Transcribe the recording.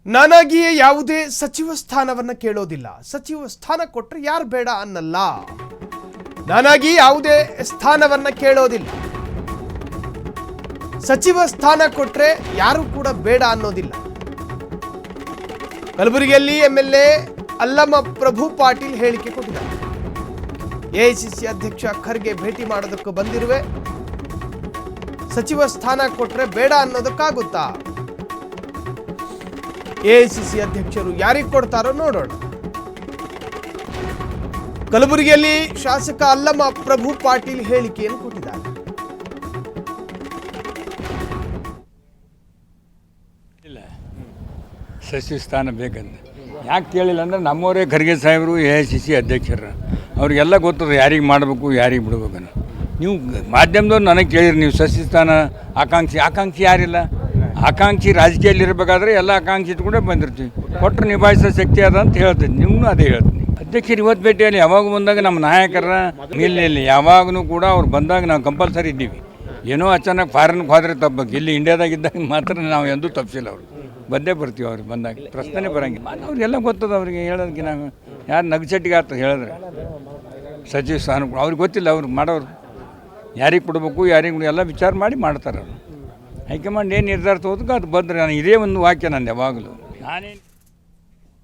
ನನಗೆ ಯಾವುದೇ ಸಚಿವ ಸ್ಥಾನವನ್ನ ಕೇಳೋದಿಲ್ಲ. ಸಚಿವ ಸ್ಥಾನ ಕೊಟ್ಟರೆ ಯಾರು ಬೇಡ ಅನ್ನಲ್ಲ. ನನಗೆ ಯಾವುದೇ ಸ್ಥಾನವನ್ನ ಕೇಳೋದಿಲ್ಲ. ಸಚಿವ ಸ್ಥಾನ ಕೊಟ್ಟರೆ ಯಾರು ಕೂಡ ಬೇಡ ಅನ್ನೋದಿಲ್ಲ. ಕಲಬುರಗಿಯಲ್ಲಿ ಎಂಎಲ್ಎ ಅಲ್ಲಮ ಪ್ರಭು ಪಾಟೀಲ್ ಹೇಳಿಕೆ ಕೊಟ್ಟಿದ್ದಾರೆ. ಎಐಸಿಸಿ ಅಧ್ಯಕ್ಷ ಖರ್ಗೆ ಭೇಟಿ ಮಾಡೋದಕ್ಕೆ ಬಂದಿರುವೆ, ಸಚಿವ ಸ್ಥಾನ ಕೊಟ್ಟರೆ ಬೇಡ ಅನ್ನೋದಕ್ಕಾಗುತ್ತಾ? ಎಐಸಿಸಿ ಅಧ್ಯಕ್ಷರು ಯಾರಿಗೆ ಕೊಡ್ತಾರೋ ನೋಡೋಣ. ಕಲಬುರಗಿಯಲ್ಲಿ ಶಾಸಕ ಅಲ್ಲಮ ಪ್ರಭು ಪಾಟೀಲ್ ಹೇಳಿಕೆಯನ್ನು ಕೊಟ್ಟಿದ್ದಾರೆ. ಇಲ್ಲ, ಸಚಿವ ಸ್ಥಾನ ಬೇಕಂತ ಯಾಕೆ ಕೇಳಿಲ್ಲ ಅಂದ್ರೆ ನಮ್ಮವರೇ ಖರ್ಗೆ ಸಾಹೇಬರು ಎಐಸಿಸಿ ಅಧ್ಯಕ್ಷರು, ಅವ್ರಿಗೆಲ್ಲ ಗೊತ್ತದ ಯಾರಿಗೆ ಮಾಡಬೇಕು ಯಾರಿಗೆ ಬಿಡಬೇಕನ್ನು. ನೀವು ಮಾಧ್ಯಮದವ್ರು ನನಗೆ ಕೇಳಿರಿ, ನೀವು ಸಚಿವ ಸ್ಥಾನ ಆಕಾಂಕ್ಷಿ ಯಾರಿಲ್ಲ. ಆಕಾಂಕ್ಷಿ ರಾಜಕೀಯದಲ್ಲಿ ಇರಬೇಕಾದ್ರೆ ಎಲ್ಲ ಆಕಾಂಕ್ಷಿ ಇಟ್ಕೊಂಡೇ ಬಂದಿರ್ತೀವಿ. ಕೊಟ್ಟರು ನಿಭಾಯಿಸೋ ಶಕ್ತಿ ಅದ ಅಂತ ಹೇಳ್ತೀನಿ. ನಿಮ್ಮನ್ನು ಅದೇ ಹೇಳ್ತೀನಿ. ಅಧ್ಯಕ್ಷರು ಇವತ್ತು ಭೇಟಿಯಲ್ಲಿ ಯಾವಾಗ ಬಂದಾಗ ನಮ್ಮ ನಾಯಕರ ಮೇಲಿನಲ್ಲಿ ಯಾವಾಗಲೂ ಕೂಡ ಅವ್ರು ಬಂದಾಗ ನಾವು ಕಂಪಲ್ಸರಿ ಇದ್ದೀವಿ. ಏನೋ ಅಚಾನಕ್ ಫಾರಿನ್ಗೆ ಹೋದರೆ ತಪ್ಪಬೇಕು. ಇಲ್ಲಿ ಇಂಡಿಯಾದಾಗಿದ್ದಾಗ ಮಾತ್ರ ನಾವು ಎಂದೂ ತಪ್ಪಿಸಿಲ್ಲ. ಅವರು ಬಂದೇ ಬರ್ತೀವಿ. ಅವ್ರಿಗೆ ಬಂದಾಗ ಪ್ರಶ್ನೆ ಬರೋಂಗಿಲ್ಲ. ಅವ್ರಿಗೆಲ್ಲ ಗೊತ್ತದ. ಅವರಿಗೆ ಹೇಳೋದಕ್ಕೆ ನಾವು ಯಾರು ನಗಚಟ್ಟಿಗೆ ಆಗ್ತದೆ ಹೇಳಿದ್ರೆ ಸಚಿವ ಸ್ಥಾನ ಅವ್ರಿಗೆ ಗೊತ್ತಿಲ್ಲ. ಅವ್ರು ಮಾಡೋರು ಯಾರಿಗೆ ಕೊಡಬೇಕು ಯಾರಿಗೆ ಎಲ್ಲ ವಿಚಾರ ಮಾಡಿ ಮಾಡ್ತಾರೆ. ಅವರು ಹೈಕಮಾಂಡ್ ಏನು ನಿರ್ಧಾರ ತಗೋದಕ್ಕೆ ಅದು ಬಂದರೆ ನಾನು ಇದೇ ಒಂದು ವಾಕ್ಯ ನಂದು ಯಾವಾಗಲೂ. ನಾನೇನು